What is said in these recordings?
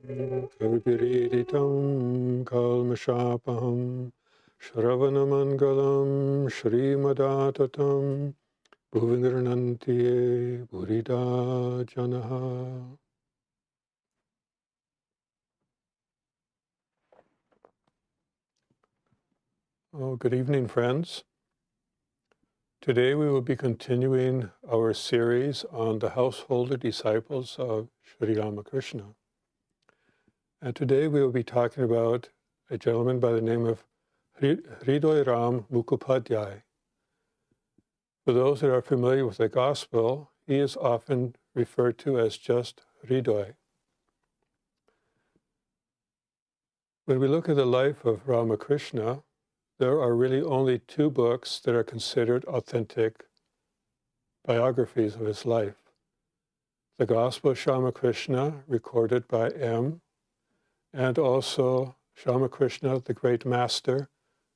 Kalpiriditam kalmashapaham Shravanamangalam Shrimadatatam Bhuvingarnantiye Burida Janaha. Oh, good evening, friends. Today we will be continuing our series on the householder disciples of Sri Ramakrishna. And today we will be talking about a gentleman by the name of Hridayram Mukhopadhyay. For those that are familiar with the Gospel, he is often referred to as just Hriday. When we look at the life of Ramakrishna, there are really only two books that are considered authentic biographies of his life. The Gospel of Ramakrishna, recorded by M., and also Ramakrishna, the Great Master,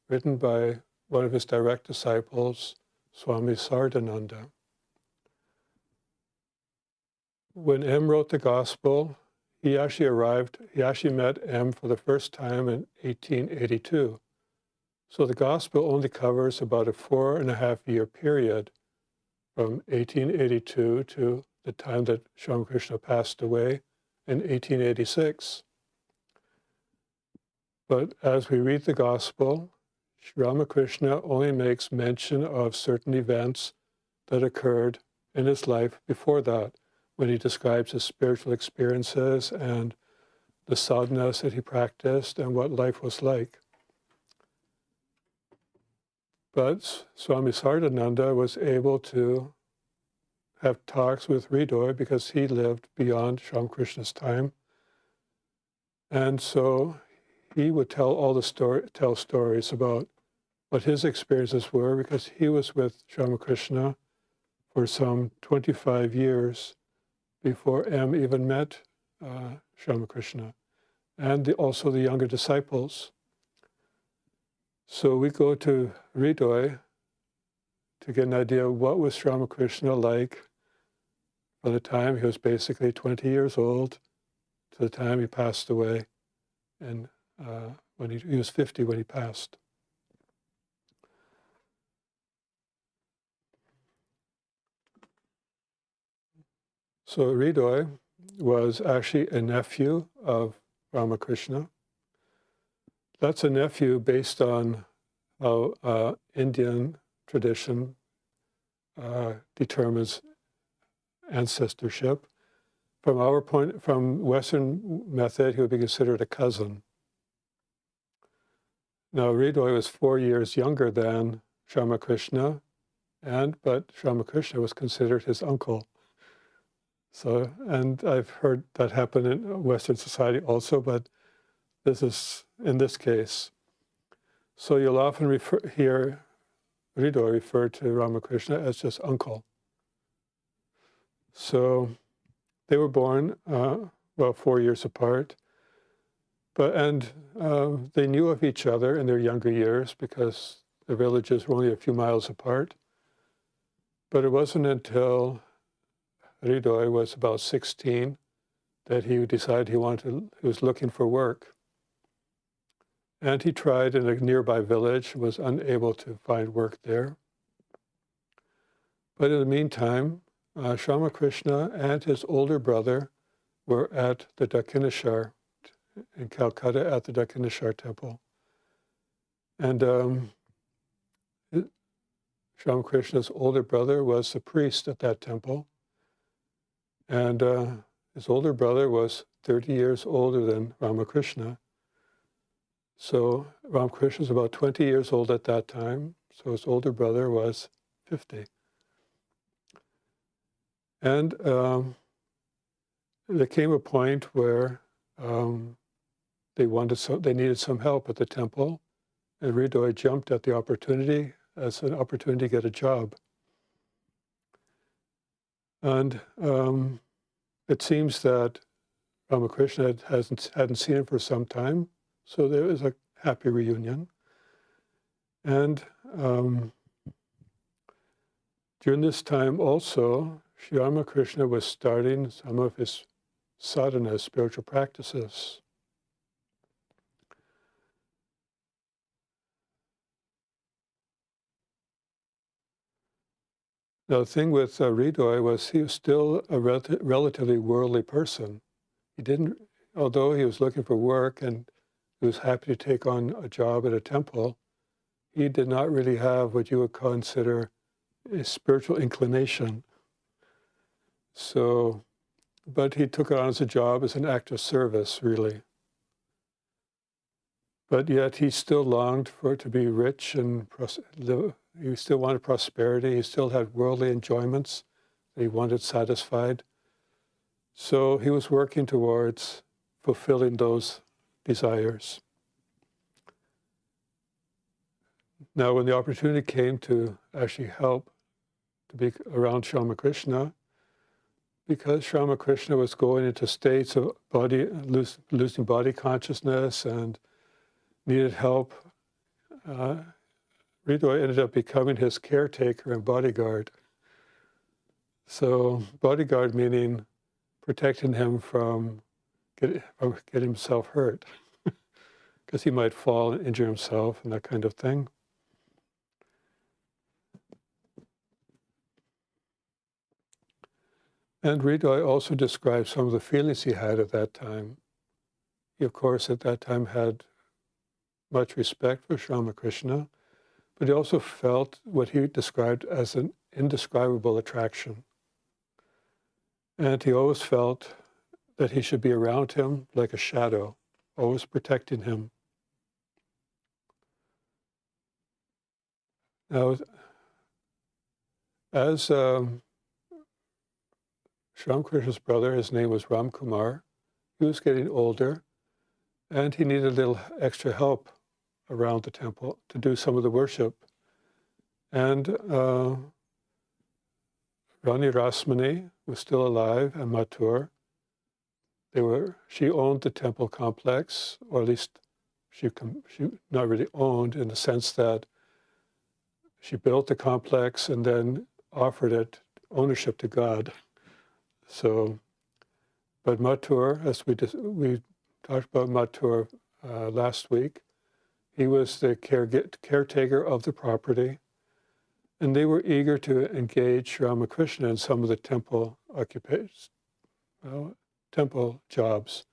written by one of his direct disciples, Swami Hriday. When M wrote the Gospel, he actually met M for the first time in 1882. So the Gospel only covers about a 4.5-year period from 1882 to the time that Ramakrishna passed away in 1886. But as we read the Gospel, Ramakrishna only makes mention of certain events that occurred in his life before that, when he describes his spiritual experiences and the sadhanas that he practiced and what life was like. But Swami Hriday was able to have talks with Hriday because he lived beyond Ramakrishna's time. And so he would tell stories about what his experiences were, because he was with Ramakrishna for some 25 years before M even met Ramakrishna, and also the younger disciples. So we go to Hriday to get an idea of what was Ramakrishna like by the time he was basically 20 years old to the time he passed away, and when he was 50 when he passed. So Hriday was actually a nephew of Ramakrishna. That's a nephew based on how Indian tradition determines ancestorship. From Western method, he would be considered a cousin. Now, Hriday was 4 years younger than Ramakrishna, but Ramakrishna was considered his uncle. So, and I've heard that happen in Western society also, but this is in this case. So you'll often hear Hriday refer to Ramakrishna as just uncle. So they were born, 4 years apart, and they knew of each other in their younger years because the villages were only a few miles apart. But it wasn't until Hriday was about 16 that he decided he was looking for work. And he tried in a nearby village, was unable to find work there. But in the meantime, Ramakrishna and his older brother were at the Dakshineshwar in Calcutta at the Dakshineshwar temple. And Ramakrishna's older brother was the priest at that temple. And his older brother was 30 years older than Ramakrishna. So Ramakrishna was about 20 years old at that time, so his older brother was 50. And there came a point where they needed some help at the temple, and Hriday jumped at the opportunity as an opportunity to get a job. And it seems that Ramakrishna hadn't seen him for some time, so there was a happy reunion. And during this time also, Sri Ramakrishna was starting some of his sadhanas, spiritual practices. Now, the thing with Hriday was he was still a relatively worldly person. He didn't, although he was looking for work and he was happy to take on a job at a temple, he did not really have what you would consider a spiritual inclination. So, but he took it on as a job, as an act of service, really. But yet he still longed for it to be rich and he still wanted prosperity. He still had worldly enjoyments that he wanted satisfied. So he was working towards fulfilling those desires. Now, when the opportunity came to actually help to be around Sri Ramakrishna, because Sri Ramakrishna was going into states of losing body consciousness and needed help, Hriday ended up becoming his caretaker and bodyguard. So bodyguard meaning protecting him from getting himself hurt, because he might fall and injure himself and that kind of thing. And Hriday also describes some of the feelings he had at that time. He, of course, at that time had much respect for Sri Ramakrishna, but he also felt what he described as an indescribable attraction. And he always felt that he should be around him like a shadow, always protecting him. Now, as Sri Ramakrishna's brother, his name was Ram Kumar, he was getting older, and he needed a little extra help around the temple to do some of the worship. And Rani Rasmani was still alive, and Mathur. She owned the temple complex, or at least she not really owned in the sense that she built the complex and then offered it ownership to God. So, but Mathur, as we talked about Mathur last week, he was the caretaker of the property, and they were eager to engage Sri Ramakrishna in some of the temple occupations, temple jobs,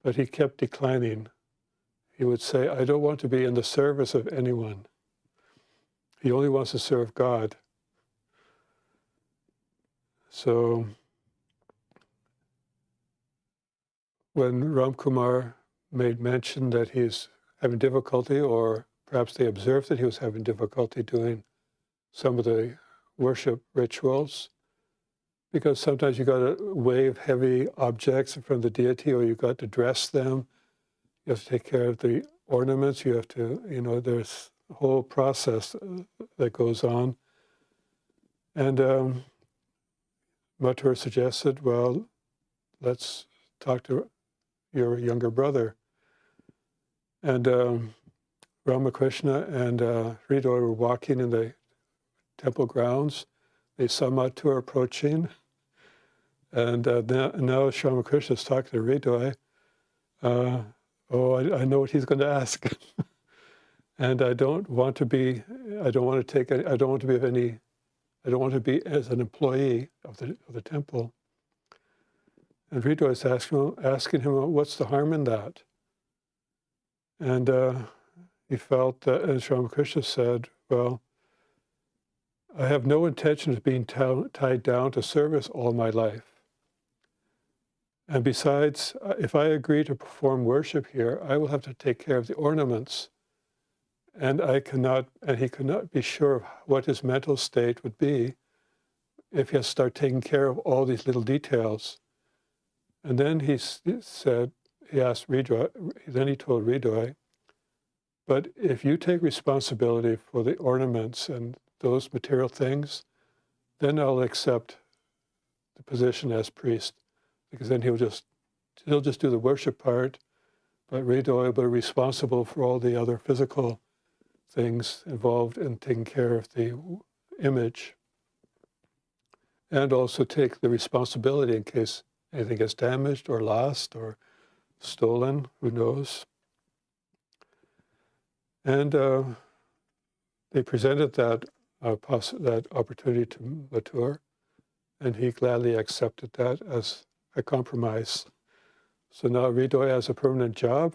but he kept declining. He would say, "I don't want to be in the service of anyone." He only wants to serve God. So when Ram Kumar made mention that he's having difficulty, or perhaps they observed that he was having difficulty doing some of the worship rituals, because sometimes you got to wave heavy objects in front of the deity, or you got to dress them, you have to take care of the ornaments, you have to, there's a whole process that goes on. And Mathur suggested, well, let's talk to your younger brother. And Ramakrishna and Hriday were walking in the temple grounds. They saw Mathur approaching. And now Sri Ramakrishna is talking to Hriday. I know what he's going to ask. And I don't want to be as an employee of the temple. And Hriday is asking him, what's the harm in that? And he felt that, and Sri Ramakrishna said, well, I have no intention of being tied down to service all my life. And besides, if I agree to perform worship here, I will have to take care of the ornaments. And he could not be sure of what his mental state would be if he has to start taking care of all these little details. And then he asked Hriday, then he told Hriday, but if you take responsibility for the ornaments and those material things, then I'll accept the position as priest, because then he'll just do the worship part, but Hriday will be responsible for all the other physical things involved in taking care of the image, and also take the responsibility in case anything gets damaged or lost or stolen, who knows. And they presented that opportunity to Mathur, and he gladly accepted that as a compromise. So now Hriday has a permanent job,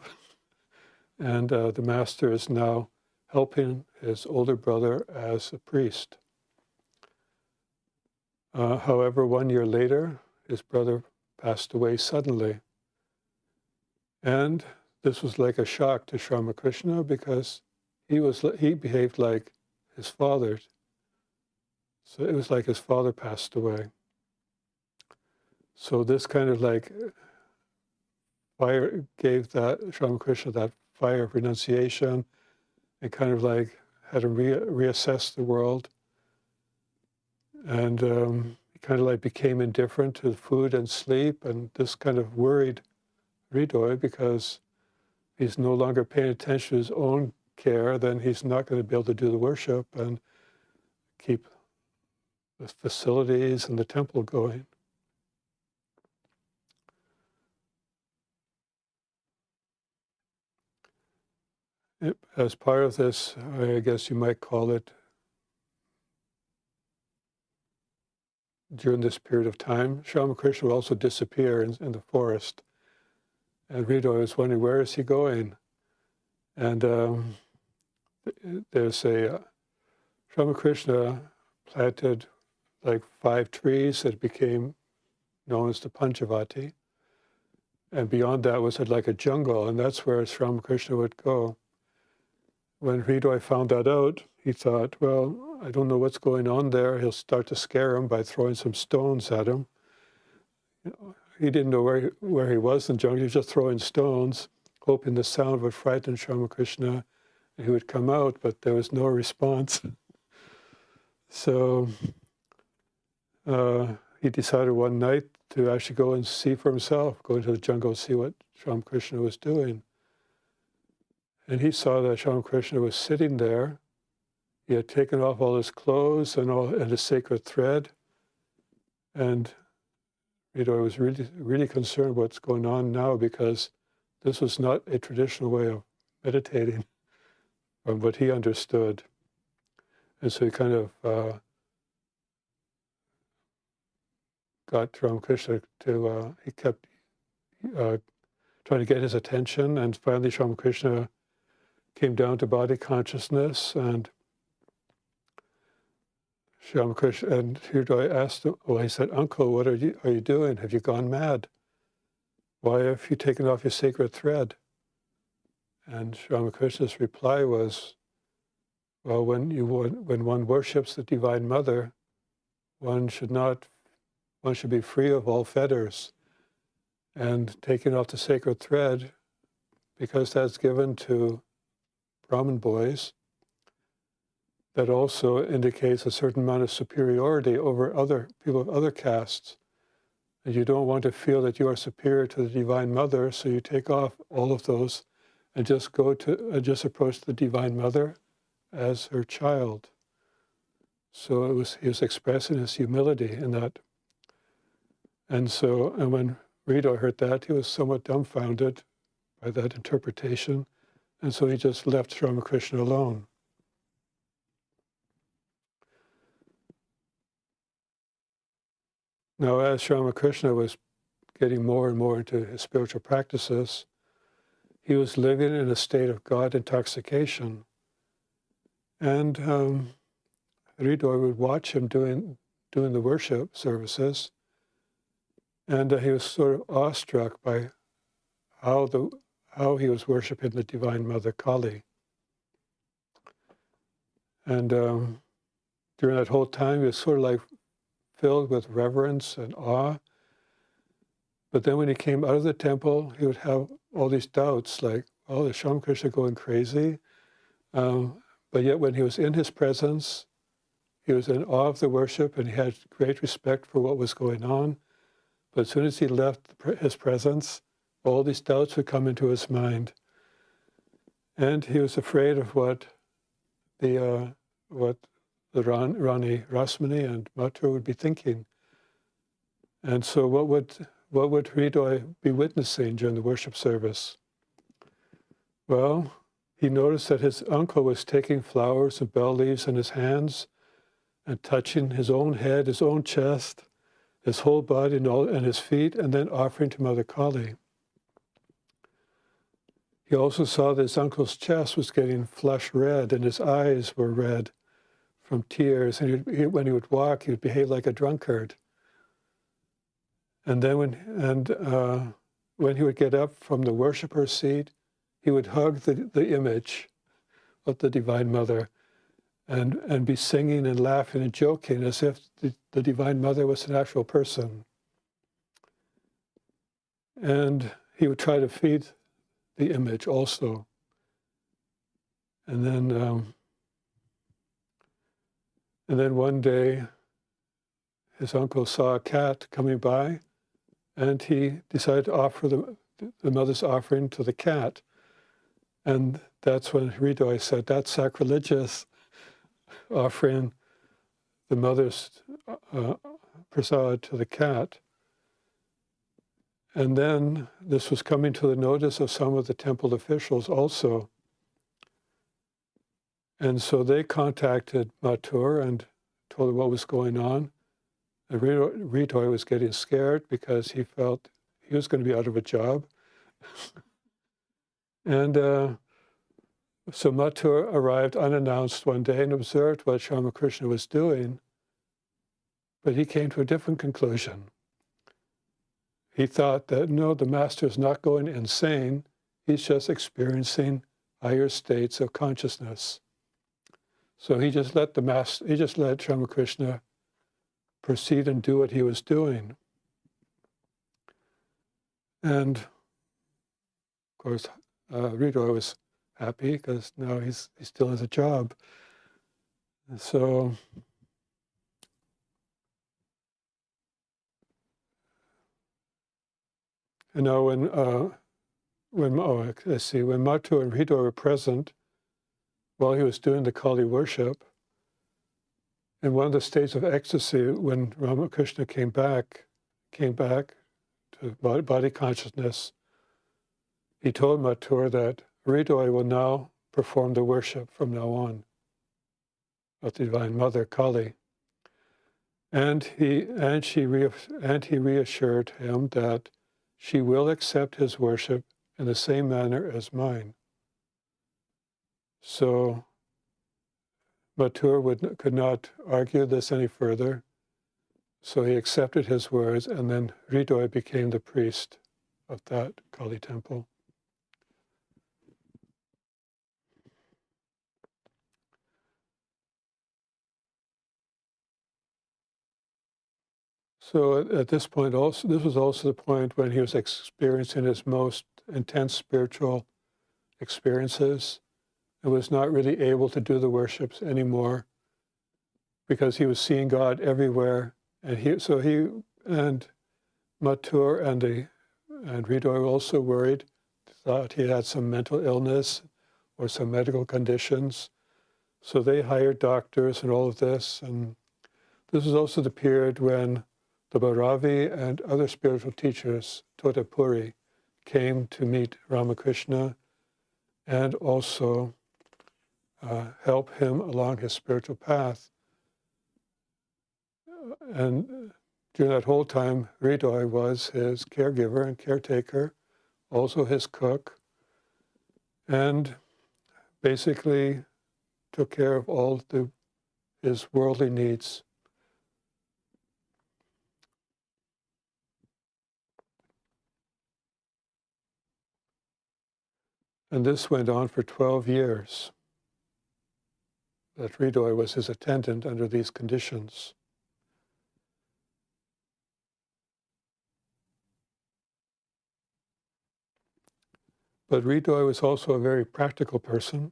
and the master is now helping his older brother as a priest. However, 1 year later, his brother passed away suddenly. And this was like a shock to Sri Ramakrishna because he behaved like his father. So it was like his father passed away. So this kind of like fire gave that Sri Ramakrishna that fire of renunciation and kind of like had to reassess the world. And he kind of like became indifferent to food and sleep, and this kind of worried Hriday because he's no longer paying attention to his own care, then he's not going to be able to do the worship and keep the facilities and the temple going. As part of this, I guess you might call it, during this period of time, Sri Ramakrishna will also disappear in the forest. And Hriday was wondering, where is he going? And there's a, Sri Ramakrishna planted like 5 trees that became known as the Panchavati. And beyond that was like a jungle, and that's where Sri Ramakrishna would go. When Hriday found that out, he thought, well, I don't know what's going on there. He'll start to scare him by throwing some stones at him. You know, he didn't know where he was in the jungle. He was just throwing stones, hoping the sound would frighten Sri Ramakrishna and he would come out, but there was no response. So he decided one night to actually go and see for himself, go into the jungle and see what Sri Ramakrishna was doing. And he saw that Sri Ramakrishna was sitting there. He had taken off all his clothes and his sacred thread. And Hriday was really concerned what's going on now, because this was not a traditional way of meditating from what he understood. And so he kind of got Sri Ramakrishna to, he kept trying to get his attention, and finally Sri Ramakrishna came down to body consciousness, and Sri Ramakrishna and Hriday asked him, well, he said, Uncle, what are you doing? Have you gone mad? Why have you taken off your sacred thread? And Sri Ramakrishna's reply was, well, when one worships the Divine Mother, one should be free of all fetters. And taking off the sacred thread, because that's given to Brahmin boys, that also indicates a certain amount of superiority over other people of other castes. And you don't want to feel that you are superior to the Divine Mother, so you take off all of those and just approach the Divine Mother as her child. So he was expressing his humility in that. And when Hriday heard that, he was somewhat dumbfounded by that interpretation. And so he just left Sri Ramakrishna alone. Now, as Sri Ramakrishna was getting more and more into his spiritual practices, he was living in a state of God intoxication. And Hriday would watch him doing the worship services, and he was sort of awestruck by how he was worshiping the Divine Mother Kali. And during that whole time, he was sort of like filled with reverence and awe. But then when he came out of the temple, he would have all these doubts, like, oh, is Sri Ramakrishna going crazy? But yet when he was in his presence, he was in awe of the worship, and he had great respect for what was going on. But as soon as he left his presence, all these doubts would come into his mind. And he was afraid of what the Rani Rasmani and Mathur would be thinking. And so what what would Hriday be witnessing during the worship service? Well, he noticed that his uncle was taking flowers and bell leaves in his hands and touching his own head, his own chest, his whole body and his feet, and then offering to Mother Kali. He also saw that his uncle's chest was getting flush red and his eyes were red from tears. And when he would walk, he would behave like a drunkard. And then when he would get up from the worshiper's seat, he would hug the image of the Divine Mother and be singing and laughing and joking as if the Divine Mother was an actual person. And he would try to feed the image also. And then one day, his uncle saw a cat coming by, and he decided to offer the mother's offering to the cat. And that's when Hriday said, that's sacrilegious, offering the mother's prasad to the cat. And then this was coming to the notice of some of the temple officials also. And so they contacted Mathur and told him what was going on. And Hriday was getting scared because he felt he was going to be out of a job. And so Mathur arrived unannounced one day and observed what Sri Ramakrishna was doing, but he came to a different conclusion. He thought that, no, the master is not going insane, he's just experiencing higher states of consciousness. So he just let Sri Ramakrishna proceed and do what he was doing. And of course, Hriday was happy because now he still has a job. And so and now when Mathur and Hriday were present while he was doing the Kali worship, in one of the states of ecstasy, when Ramakrishna came back to body consciousness, he told Mathur that Hriday will now perform the worship from now on of the Divine Mother Kali, and he reassured him that she will accept his worship in the same manner as mine. So Mathur could not argue this any further, so he accepted his words, and then Hriday became the priest of that Kali temple. So at this point also, this was also the point when he was experiencing his most intense spiritual experiences and was not really able to do the worships anymore because he was seeing God everywhere. And Mathur and Hriday were also worried, thought he had some mental illness or some medical conditions. So they hired doctors and all of this. And this was also the period when the Bhairavi and other spiritual teachers, Totapuri, came to meet Ramakrishna and also help him along his spiritual path. And during that whole time, Hriday was his caregiver and caretaker, also his cook, and basically took care of all his worldly needs. And this went on for 12 years, that Hriday was his attendant under these conditions. But Hriday was also a very practical person,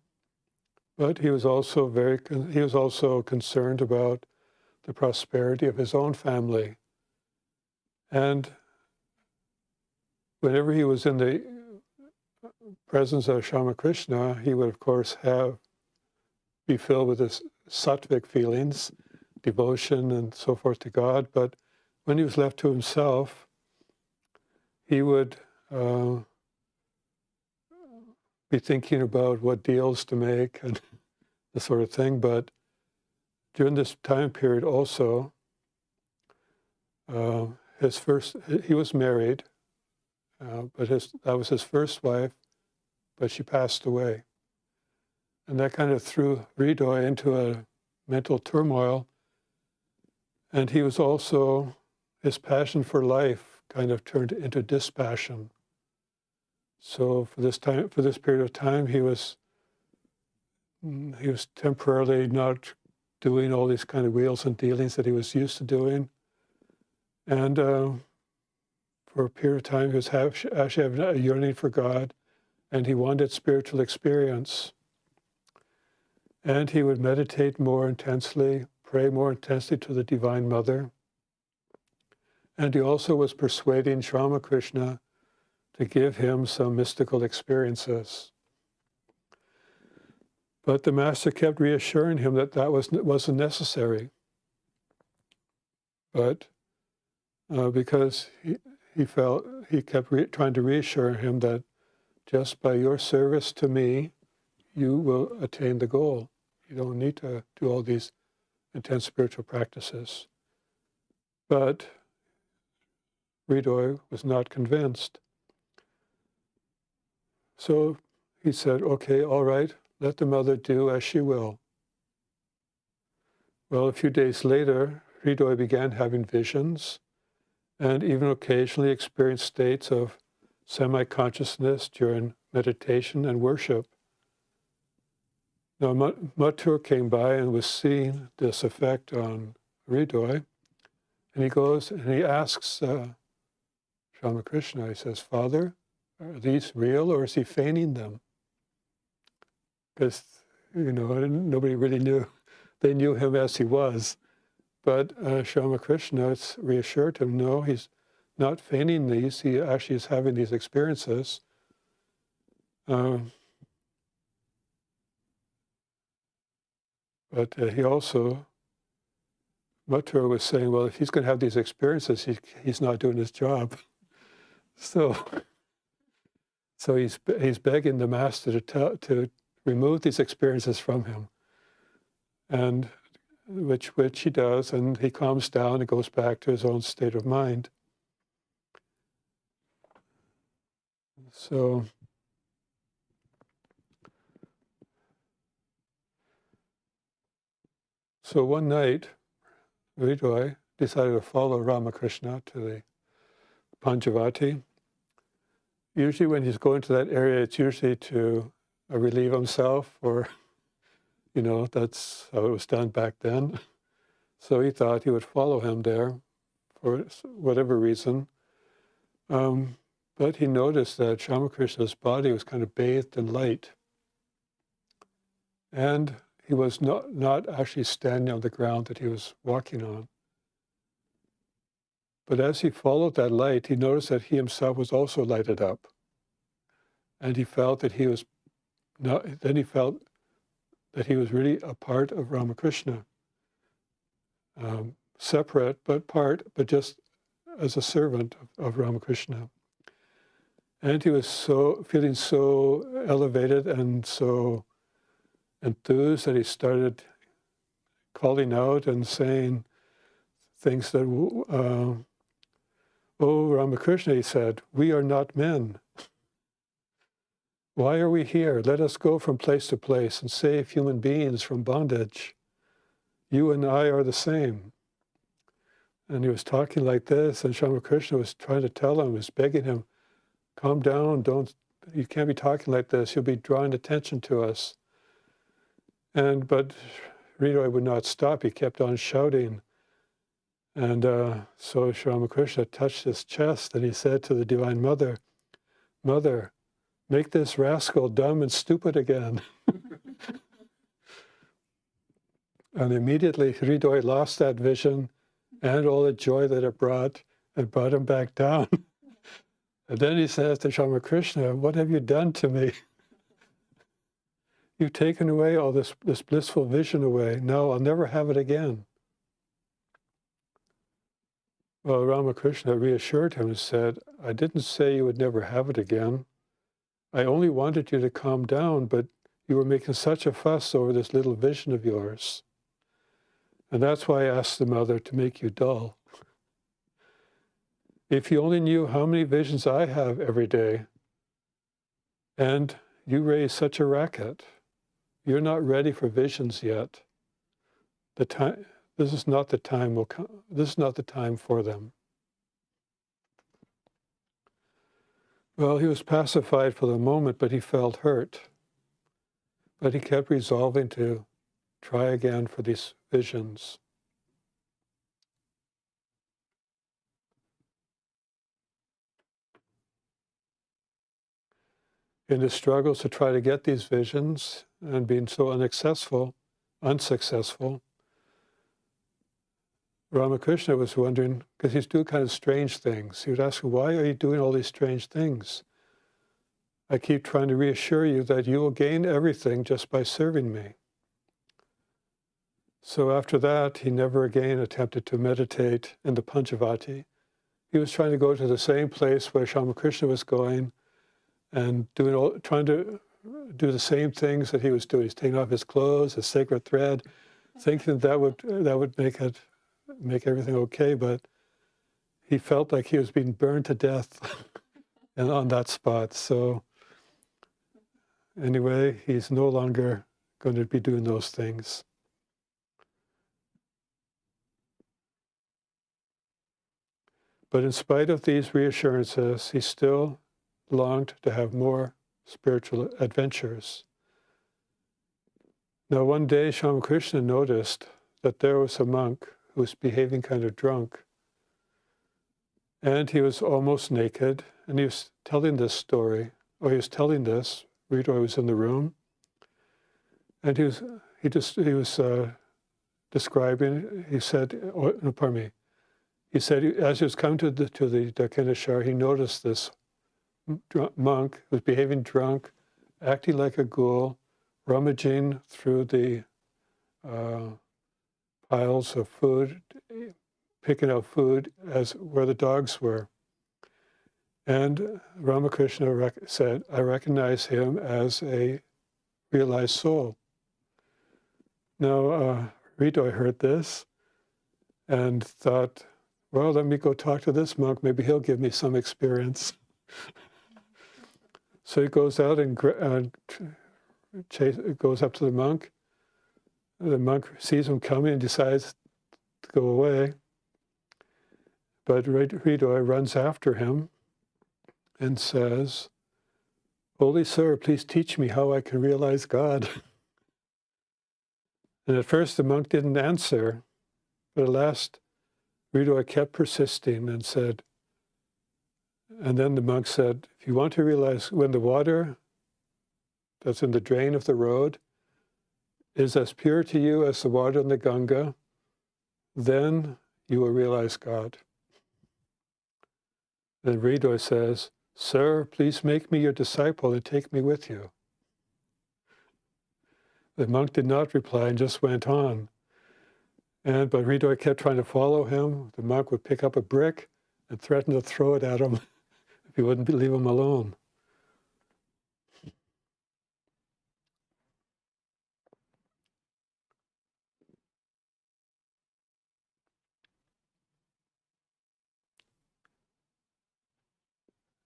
but he was also concerned about the prosperity of his own family. And whenever he was in the presence of Sri Ramakrishna, he would, of course, be filled with this sattvic feelings, devotion and so forth to God. But when he was left to himself, he would be thinking about what deals to make and the sort of thing. But during this time period also, he was married, but that was his first wife, but she passed away. And that kind of threw Hriday into a mental turmoil. And he was also, his passion for life kind of turned into dispassion. So for this period of time, he was temporarily not doing all these kind of wheels and dealings that he was used to doing. And for a period of time, he was actually having a yearning for God, and he wanted spiritual experience. And he would meditate more intensely, pray more intensely to the Divine Mother. And he also was persuading Sri Ramakrishna to give him some mystical experiences. But the Master kept reassuring him that wasn't necessary. But because he kept trying to reassure him that just by your service to me, you will attain the goal. You don't need to do all these intense spiritual practices. But Hriday was not convinced. So he said, okay, all right, let the mother do as she will. Well, a few days later, Hriday began having visions and even occasionally experienced states of semi-consciousness during meditation and worship. Now, Mathur came by and was seeing this effect on Hriday, and he goes and he asks Ramakrishna, he says, Father, are these real or is he feigning them? Because, nobody really knew. They knew him as he was. But Sri Ramakrishna reassured him, no, he's not feigning these. He actually is having these experiences. But he also, Mathur was saying, well, if he's going to have these experiences, he's not doing his job. So he's begging the Master to remove these experiences from him, and which he does, and he calms down and goes back to his own state of mind. So one night, Hriday decided to follow Ramakrishna to the Panjavati. Usually when he's going to that area, it's usually to relieve himself, or, that's how it was done back then. So he thought he would follow him there for whatever reason. But he noticed that Sri Ramakrishna's body was kind of bathed in light. And he was not actually standing on the ground that he was walking on. But as he followed that light, he noticed that he himself was also lighted up. And he felt that he was really a part of Ramakrishna. Separate, but just as a servant of Ramakrishna. And he was feeling so elevated and so enthused that he started calling out and saying things that, oh, Ramakrishna, he said, we are not men. Why are we here? Let us go from place to place and save human beings from bondage. You and I are the same. And he was talking like this, and Sri Ramakrishna was trying to tell him, was begging him, calm down, you can't be talking like this, you'll be drawing attention to us. But Hriday would not stop, he kept on shouting. And so Sri Ramakrishna touched his chest and he said to the Divine Mother, Mother, make this rascal dumb and stupid again. And immediately Hriday lost that vision and all the joy that it brought, and brought him back down. And then he says to Sri Ramakrishna, what have you done to me? You've taken away all this blissful vision away. No, I'll never have it again. Well, Ramakrishna reassured him and said, I didn't say you would never have it again. I only wanted you to calm down, but you were making such a fuss over this little vision of yours. And that's why I asked the mother to make you dull. If you only knew how many visions I have every day, and you raise such a racket, you're not ready for visions yet. This is not the time will come. This is not the time for them. Well, he was pacified for the moment, but he felt hurt. But he kept resolving to try again for these visions. In his struggles to try to get these visions and being so unsuccessful, Ramakrishna was wondering, because he's doing kind of strange things. He would ask him, why are you doing all these strange things? I keep trying to reassure you that you will gain everything just by serving me. So after that, he never again attempted to meditate in the Panchavati. He was trying to go to the same place where Ramakrishna was going and trying to do the same things that he was doing. He's taking off his clothes, his sacred thread, thinking that would make everything okay, but he felt like he was being burned to death and on that spot. So anyway, he's no longer going to be doing those things. But in spite of these reassurances, he still longed to have more spiritual adventures. Now one day, Ramakrishna noticed that there was a monk who was behaving kind of drunk. And he was almost naked, and he was telling this story, or he was telling this, Hriday was in the room, and he was describing, he said, no, pardon me, he said, as he was coming to the Dakinashar, he noticed this monk who was behaving drunk, acting like a ghoul, rummaging through the piles of food, picking out food as where the dogs were. And Ramakrishna said, I recognize him as a realized soul. Now, Hriday heard this and thought, well, let me go talk to this monk. Maybe he'll give me some experience. So he goes out and goes up to the monk. The monk sees him coming and decides to go away. But Hriday runs after him and says, Holy Sir, please teach me how I can realize God. And at first the monk didn't answer, but at last Hriday kept persisting and said, and then the monk said, if you want to realize when the water that's in the drain of the road is as pure to you as the water in the Ganga, then you will realize God. Then Hriday says, Sir, please make me your disciple and take me with you. The monk did not reply and just went on. But Hriday kept trying to follow him. The monk would pick up a brick and threaten to throw it at him if he wouldn't leave him alone.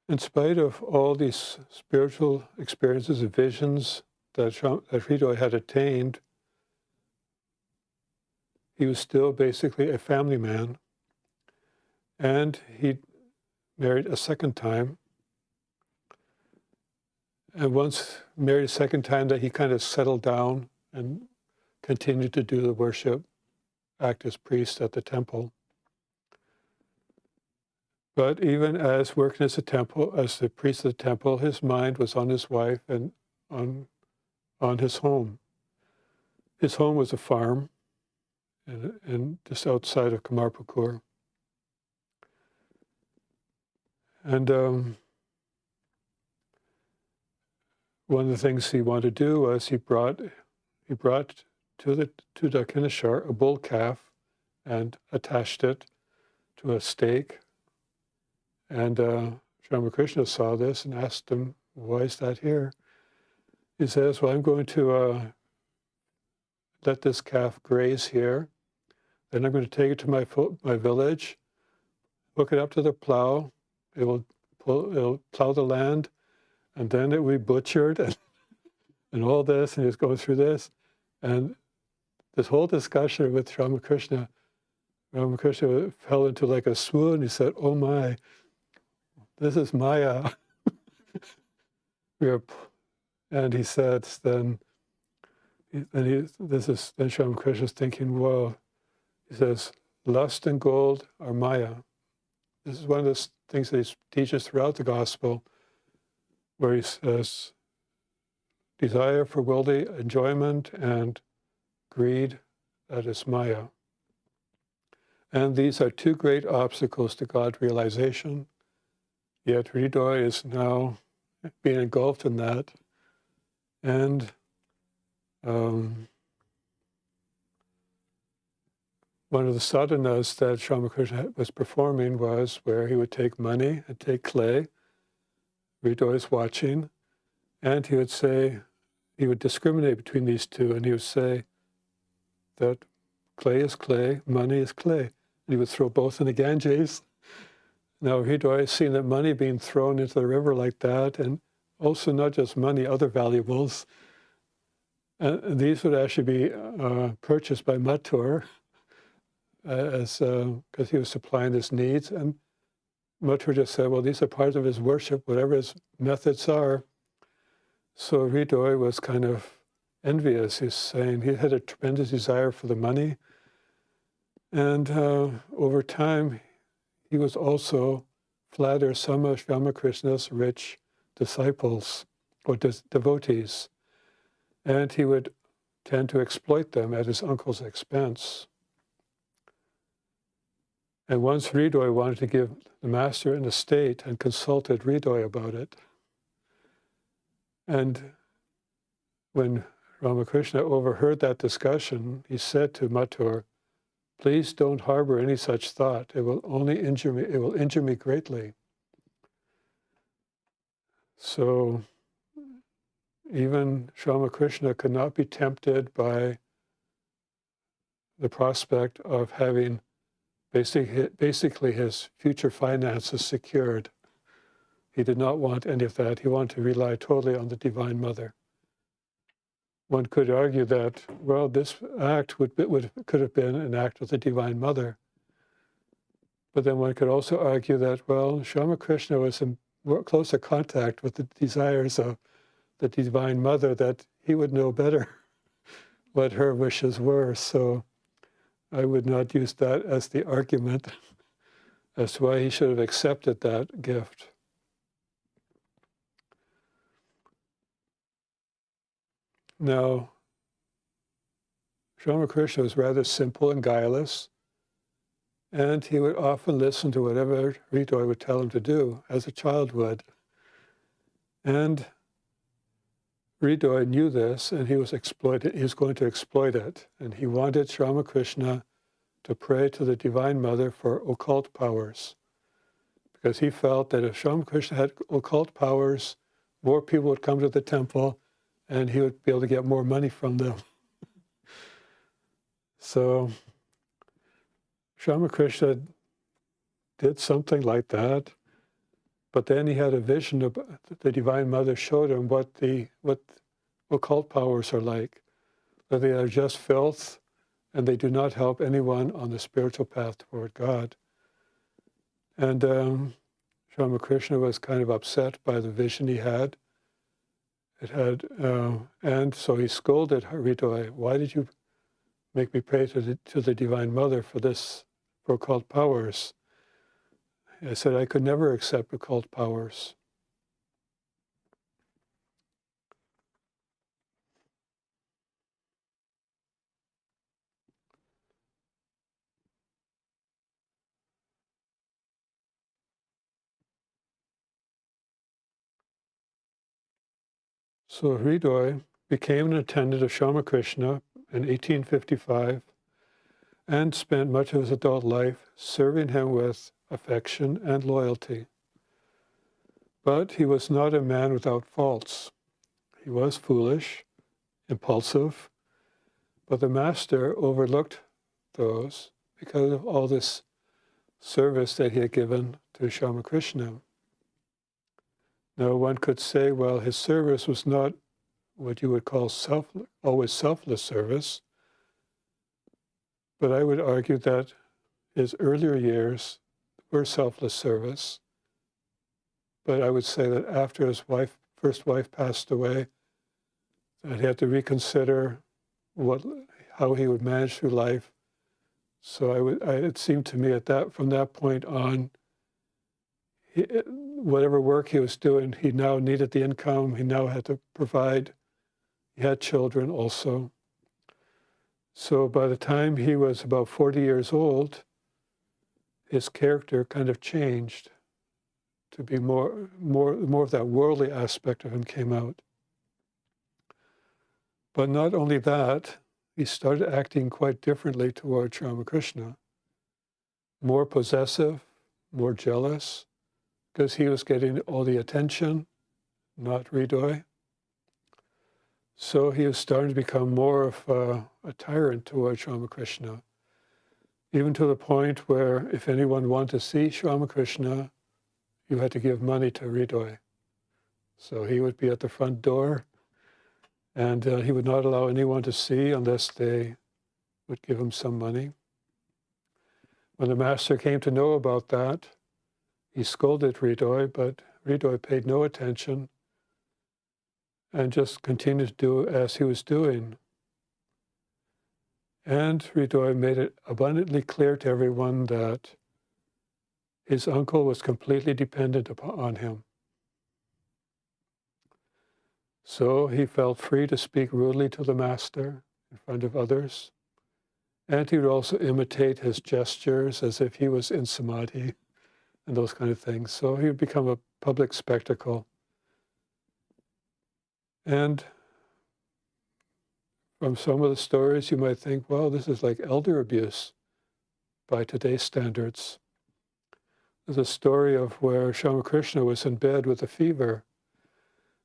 In spite of all these spiritual experiences and visions that Hriday had attained, he was still basically a family man. And he married a second time. And once married a second time, that he kind of settled down and continued to do the worship, act as priest at the temple. But even as working as the priest of the temple, his mind was on his wife and on his home. His home was a farm, and just outside of Kamarpukur. And one of the things he wanted to do was he brought to Dakinashar a bull calf and attached it to a stake. And Sri Ramakrishna saw this and asked him, why is that here? He says, well, I'm going to let this calf graze here. Then I'm going to take it to my village, hook it up to the plow. It'll plow the land, and then it will be butchered and all this, and he's going through this. And this whole discussion with Ramakrishna fell into like a swoon. He said, oh my, this is Maya. And he said, then Sri Ramakrishna's thinking, well, he says, lust and gold are Maya. This is one of the things that he teaches throughout the gospel, where he says, desire for worldly enjoyment and greed, that is Maya. And these are two great obstacles to God realization. Yet Hriday is now being engulfed in that. And one of the sadhanas that Sri Ramakrishna was performing was where he would take money and take clay. Hriday is watching, and he would say, he would discriminate between these two, and he would say that clay is clay, money is clay. And he would throw both in the Ganges. Now Hriday is seeing that money being thrown into the river like that, and also not just money, other valuables. And these would actually be purchased by Mathur, because he was supplying his needs. And Mathur just said, well, these are part of his worship, whatever his methods are. So Hriday was kind of envious. He's saying he had a tremendous desire for the money. And over time, he was also flatter some of Ramakrishna's rich disciples or devotees. And he would tend to exploit them at his uncle's expense. And once Hriday wanted to give the master an estate and consulted Hriday about it. And when Ramakrishna overheard that discussion, he said to Mathur, please don't harbor any such thought. It will only injure me. It will injure me greatly. So even Sri Ramakrishna could not be tempted by the prospect of having basically his future finances secured. He did not want any of that. He wanted to rely totally on the Divine Mother. One could argue that, well, this act could have been an act of the Divine Mother. But then one could also argue that, well, Sri Ramakrishna was in closer contact with the desires of the Divine Mother, that he would know better what her wishes were. So I would not use that as the argument as to why he should have accepted that gift. Now, Sri Ramakrishna was rather simple and guileless, and he would often listen to whatever Hriday would tell him to do, as a child would. And Hriday knew this, and he was going to exploit it. And he wanted Sri Ramakrishna to pray to the Divine Mother for occult powers, because he felt that if Sri Ramakrishna had occult powers, more people would come to the temple, and he would be able to get more money from them. So Sri Ramakrishna did something like that, but then he had a vision of the Divine Mother showed him what occult powers are like, that they are just filth, and they do not help anyone on the spiritual path toward God. And Sri Ramakrishna was kind of upset by the vision he had. And so he scolded Hriday, why did you make me pray to the Divine Mother for occult powers? I said, I could never accept occult powers. So Hriday became an attendant of Sri Ramakrishna in 1855, and spent much of his adult life serving him with affection and loyalty. But he was not a man without faults. He was foolish, impulsive, but the master overlooked those because of all this service that he had given to Sri Ramakrishna. Now one could say, well, his service was not what you would call always selfless service, but I would argue that his earlier years were selfless service. But I would say that after his first wife passed away, that he had to reconsider how he would manage through life. So it seemed to me from that point on, whatever work he was doing, he now needed the income. He now had to provide. He had children also. So by the time he was about 40 years old, his character kind of changed to be more of that worldly aspect of him came out. But not only that, he started acting quite differently towards Sri Ramakrishna. More possessive, more jealous, because he was getting all the attention, not Hriday. So he was starting to become more of a tyrant towards Sri Ramakrishna, even to the point where if anyone wanted to see Sri Ramakrishna, you had to give money to Hriday. So he would be at the front door, and he would not allow anyone to see unless they would give him some money. When the master came to know about that, he scolded Hriday, but Hriday paid no attention and just continued to do as he was doing. And Hriday made it abundantly clear to everyone that his uncle was completely dependent on him. So he felt free to speak rudely to the master in front of others. And he would also imitate his gestures as if he was in samadhi and those kind of things. So he would become a public spectacle. And from some of the stories, you might think, well, this is like elder abuse by today's standards. There's a story of where Sri Ramakrishna was in bed with a fever,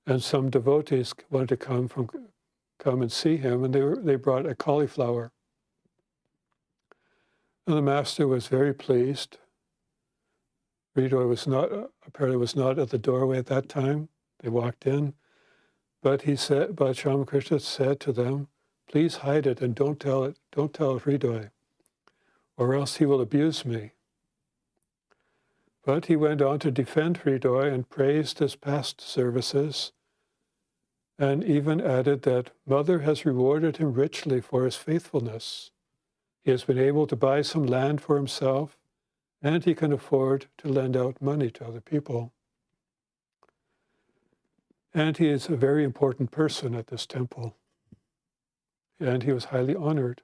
and some devotees wanted to come and see him, and they brought a cauliflower. And the master was very pleased. Hriday apparently was not at the doorway at that time. They walked in, but Sri Ramakrishna said to them, "Please hide it and don't tell Hriday, or else he will abuse me." But he went on to defend Hriday and praised his past services, and even added that Mother has rewarded him richly for his faithfulness. He has been able to buy some land for himself, and he can afford to lend out money to other people. And he is a very important person at this temple. And he was highly honored.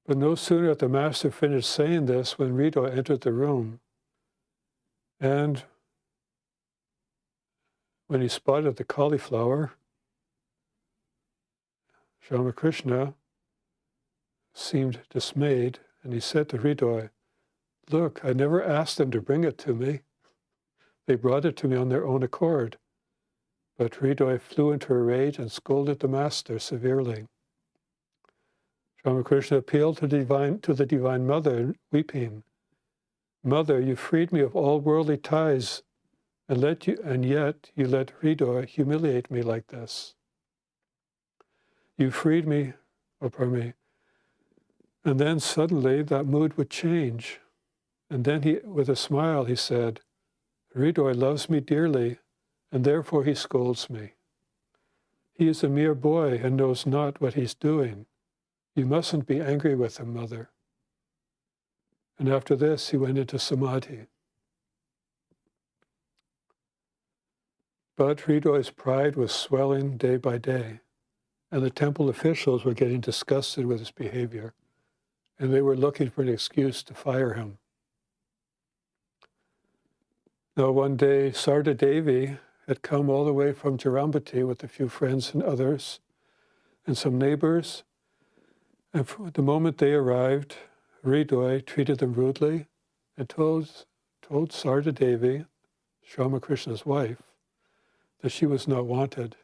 But no sooner had the master finished saying this when Hriday entered the room. And when he spotted the cauliflower, Sri Ramakrishna seemed dismayed, and he said to Hriday, "Look, I never asked them to bring it to me. They brought it to me on their own accord." But Hriday flew into a rage and scolded the master severely. Sri Ramakrishna appealed to the Divine Mother, weeping, "Mother, you freed me of all worldly ties, and yet you let Hriday humiliate me like this. You freed me, And then suddenly that mood would change. And then with a smile, he said, "Hriday loves me dearly, and therefore he scolds me. He is a mere boy and knows not what he's doing. You mustn't be angry with him, Mother." And after this, he went into samadhi. But Hriday's pride was swelling day by day, and the temple officials were getting disgusted with his behavior, and they were looking for an excuse to fire him. Now one day, Sarda Devi had come all the way from Jarambati with a few friends and others, and some neighbors, And the moment they arrived, Hriday treated them rudely and told Sarda Devi, Sri Ramakrishna's wife, that she was not wanted.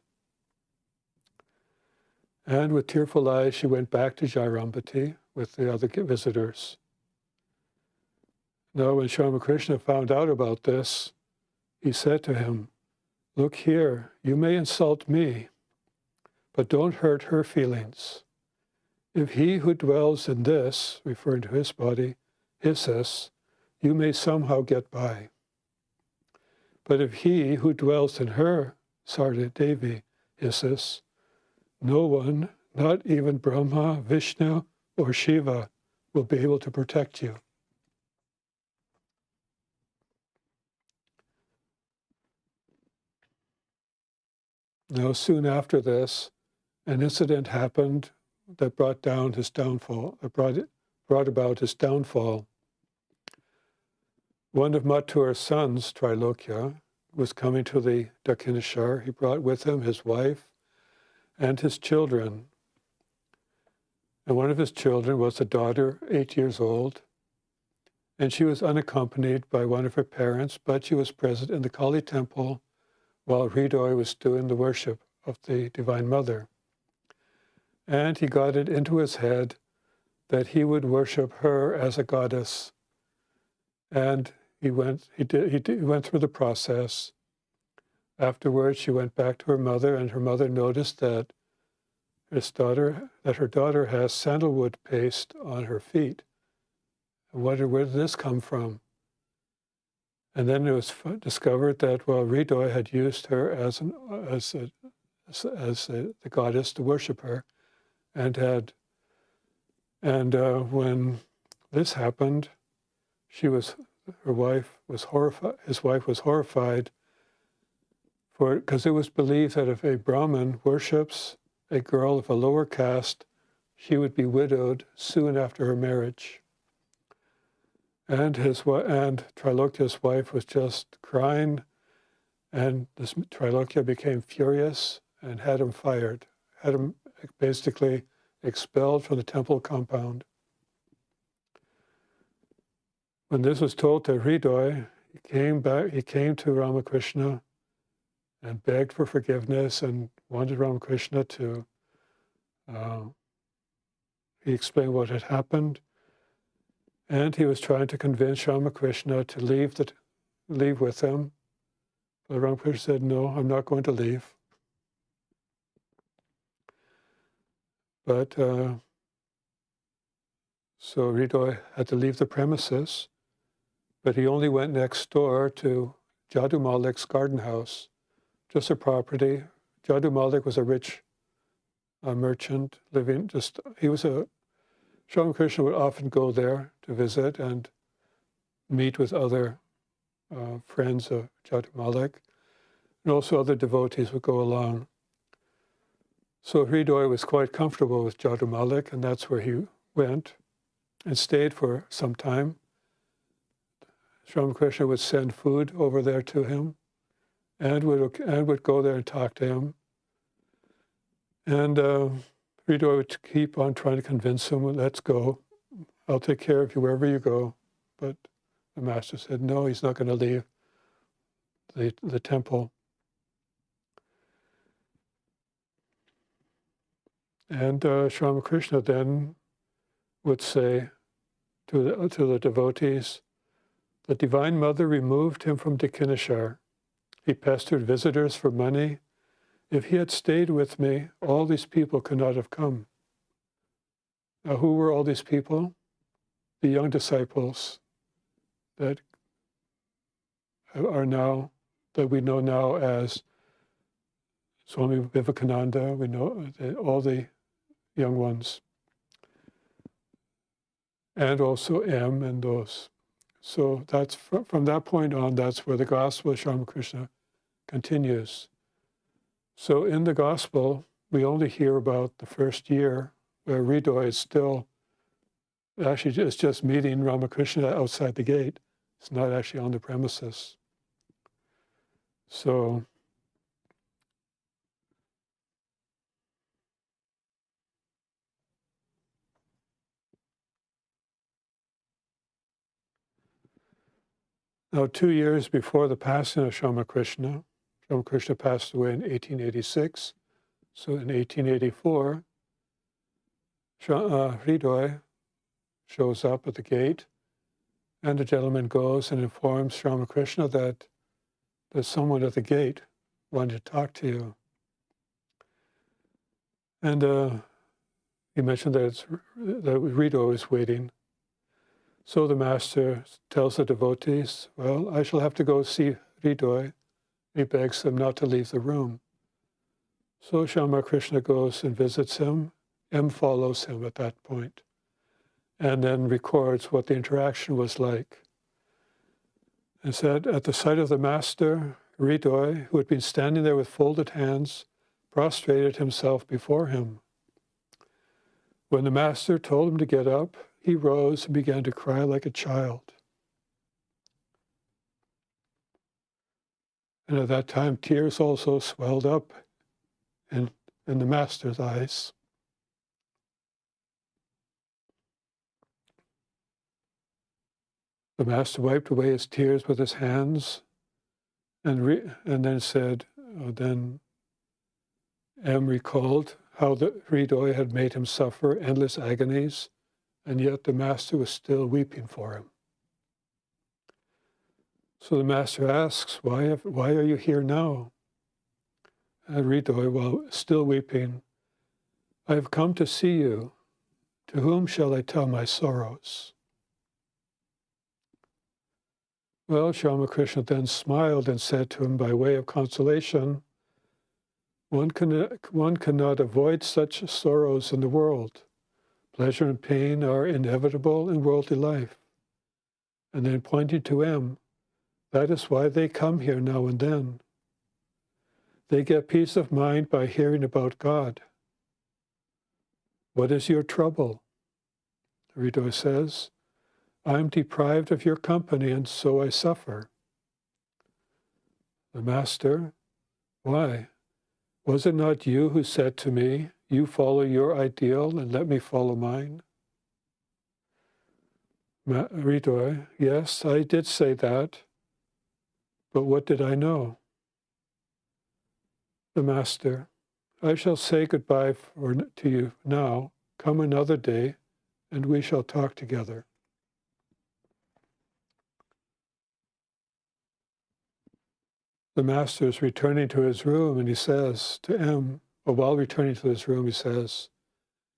And with tearful eyes, she went back to Jairambati with the other visitors. Now, when Sri Ramakrishna found out about this, he said to him, "Look here, you may insult me, but don't hurt her feelings. If he who dwells in this," referring to his body, "hisses, you may somehow get by. But if he who dwells in her, Sarda Devi, hisses, no one, not even Brahma, Vishnu, or Shiva, will be able to protect you." Now, soon after this, an incident happened that brought about his downfall. One of Mathura's sons, Trilokya, was coming to the Dakshineshwar. He brought with him his wife and his children. And one of his children was a daughter, 8 years old, and she was unaccompanied by one of her parents, but she was present in the Kali temple while Hriday was doing the worship of the Divine Mother. And he got it into his head that he would worship her as a goddess. And he went through the process. Afterwards, she went back to her mother, and her mother noticed that her daughter has sandalwood paste on her feet. And wondered, where did this come from? And then it was discovered that, well, Hriday had used her as the goddess to worship her, and when this happened, his wife was horrified, because it was believed that if a Brahmin worships a girl of a lower caste, she would be widowed soon after her marriage. And Trilokya's wife was just crying, and this Trilokya became furious and had him fired, had him basically expelled from the temple compound. When this was told to Hriday, he came to Ramakrishna and begged for forgiveness and wanted Ramakrishna to, he explained what had happened, and he was trying to convince Ramakrishna to leave with him. But Ramakrishna said, "No, I'm not going to leave." But so Hriday had to leave the premises, but he only went next door to Jadu Malik's garden house, just a property. Jadu Malik was a rich merchant living Sri Ramakrishna would often go there to visit and meet with other friends of Jadu Malik, and also other devotees would go along. So Hriday was quite comfortable with Jadu Malik, and that's where he went and stayed for some time. Sri Ramakrishna would send food over there to him, and would go there and talk to him. And Hriday would keep on trying to convince him, "Let's go. I'll take care of you wherever you go." But the master said, no, he's not going to leave the temple. And Sri Ramakrishna then would say to the devotees, "The Divine Mother removed him from Dakshineshwar. He pestered visitors for money. If he had stayed with me, all these people could not have come." Now, who were all these people? The young disciples that we know now as Swami Vivekananda. We know all the young ones, and also M and those. So that's from that point on, that's where the gospel of Sri Ramakrishna continues. So in the gospel, we only hear about the first year where Hriday is still, actually it's just meeting Ramakrishna outside the gate. It's not actually on the premises. So Now, 2 years before the passing of Ramakrishna passed away in 1886. So in 1884, Hriday shows up at the gate, and the gentleman goes and informs Ramakrishna that there's someone at the gate wanting to talk to you. And he mentioned that Hriday is waiting. So the master tells the devotees, well, I shall have to go see Hriday. He begs them not to leave the room. So Ramakrishna goes and visits him. M follows him at that point, and then records what the interaction was like. And said, at the sight of the master, Hriday, who had been standing there with folded hands, prostrated himself before him. When the master told him to get up, he rose and began to cry like a child. And at that time, tears also swelled up in the master's eyes. The master wiped away his tears with his hands and then said, then M recalled how the Hriday had made him suffer endless agonies, and yet the master was still weeping for him. So the master asks, why are you here now? And Hriday, while still weeping, I have come to see you. To whom shall I tell my sorrows? Well, Ramakrishna then smiled and said to him by way of consolation, one cannot avoid such sorrows in the world. Pleasure and pain are inevitable in worldly life. And then pointing to M, that is why they come here now and then. They get peace of mind by hearing about God. What is your trouble? Hriday says, I am deprived of your company, and so I suffer. The master, why? Was it not you who said to me, you follow your ideal and let me follow mine? Hriday, yes, I did say that, but what did I know? The master, I shall say goodbye to you now. Come another day, and we shall talk together. The master is returning to his room, and he says to M, or while returning to his room, he says,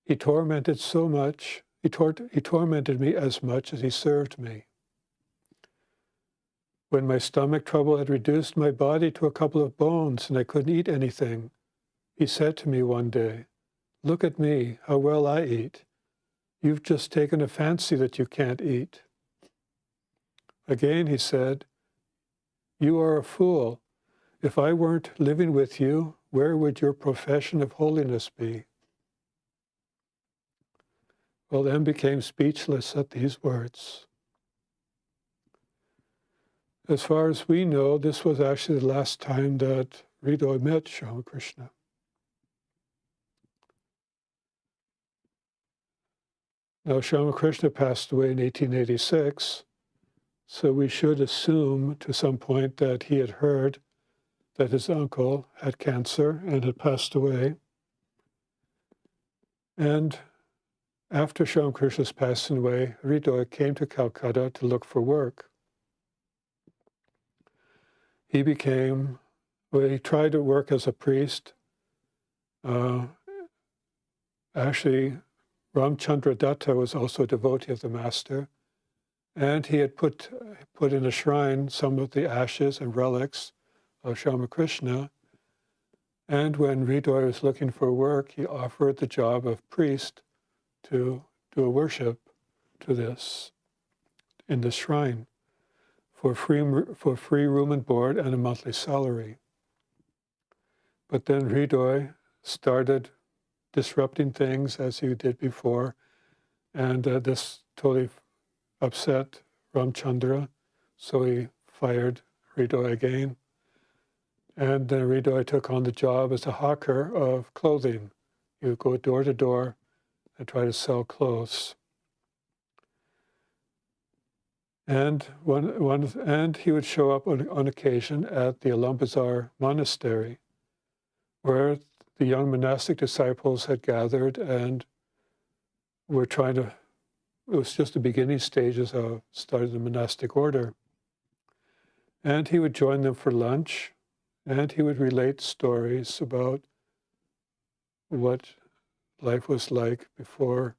he tormented so much, he tormented me as much as he served me. When my stomach trouble had reduced my body to a couple of bones and I couldn't eat anything, he said to me one day, look at me, how well I eat. You've just taken a fancy that you can't eat. Again, he said, you are a fool. If I weren't living with you, where would your profession of holiness be? Well, M became speechless at these words. As far as we know, this was actually the last time that Hriday met Ramakrishna. Now, Ramakrishna passed away in 1886, so we should assume to some point that he had heard that his uncle had cancer and had passed away. And after Ramakrishna's passing away, Hriday came to Calcutta to look for work. He tried to work as a priest. Actually, Ramchandra Datta was also a devotee of the master, and he had put in a shrine some of the ashes and relics of Ramakrishna. And when Hriday was looking for work, he offered the job of priest to do a worship in this shrine for free room and board and a monthly salary. But then Hriday started disrupting things as he did before, and this totally upset Ramchandra, so he fired Hriday again. And then Hriday took on the job as a hawker of clothing. He would go door to door and try to sell clothes. And and he would show up on occasion at the Alampazar monastery, where the young monastic disciples had gathered and were trying to, it was just the beginning stages of starting the monastic order. And he would join them for lunch, and he would relate stories about what life was like before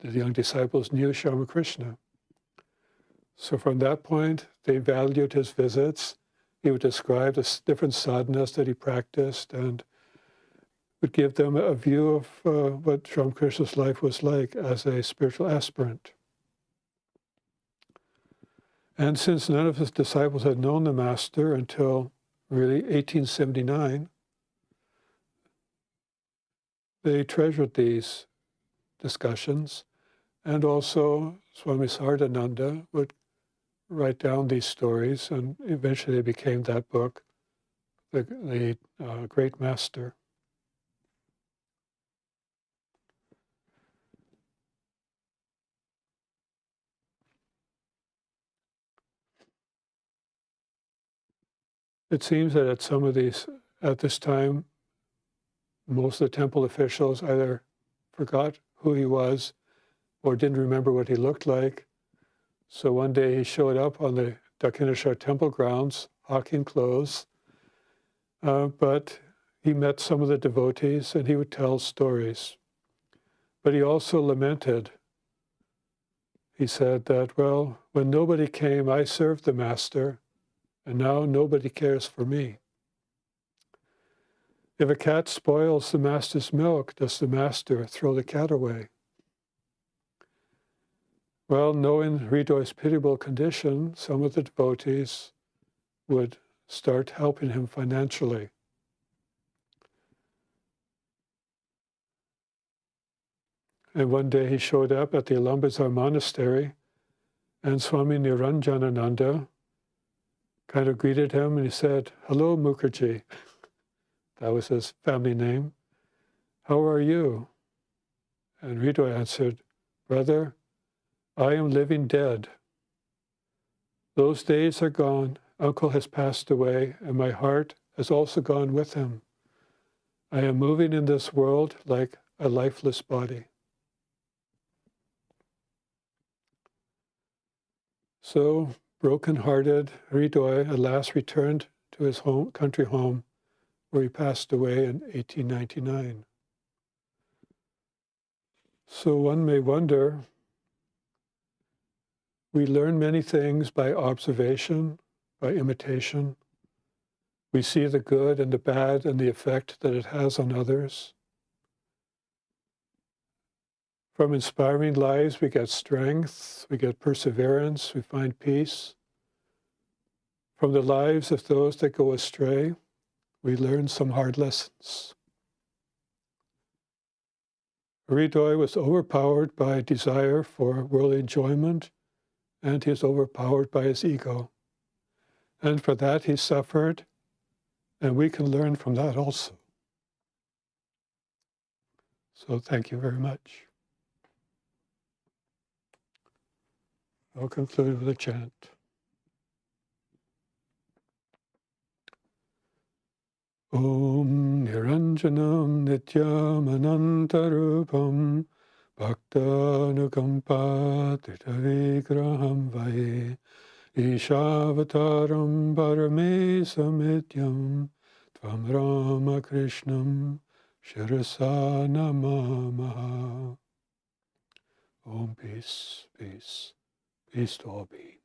the young disciples knew Sri Ramakrishna. So from that point, they valued his visits. He would describe the different sadhanas that he practiced and would give them a view of what Sri Ramakrishna's life was like as a spiritual aspirant. And since none of his disciples had known the Master until really 1879, they treasured these discussions. And also Swami Sardhananda would write down these stories, and eventually it became that book, the Great Master. It seems that at this time, most of the temple officials either forgot who he was or didn't remember what he looked like. So one day he showed up on the Dakshineshwar temple grounds, hawking clothes, but he met some of the devotees and he would tell stories. But he also lamented. He said that, well, when nobody came, I served the Master, and now nobody cares for me. If a cat spoils the Master's milk, does the Master throw the cat away? Well, knowing Hriday's pitiable condition, some of the devotees would start helping him financially. And one day he showed up at the Alampazar monastery, and Swami Niranjanananda kind of greeted him and he said, "Hello, Mukherjee." That was his family name. "How are you?" And Hriday answered, "Brother, I am living dead. Those days are gone. Uncle has passed away, and my heart has also gone with him. I am moving in this world like a lifeless body." So, broken-hearted, Hriday at last returned to his country home, where he passed away in 1899. So one may wonder, we learn many things by observation, by imitation. We see the good and the bad and the effect that it has on others. From inspiring lives, we get strength, we get perseverance, we find peace. From the lives of those that go astray, we learn some hard lessons. Hriday was overpowered by desire for worldly enjoyment, and he was overpowered by his ego. And for that he suffered, and we can learn from that also. So thank you very much. I'll conclude with a chant. Om Niranjanam Nityam Anantarupam Bhaktanukampa Titavigraham Vaye Ishavataram Paramesamidhyam Tvam Ramakrishnam Shirasa Namamaha. Om, peace, peace, peace to all beings.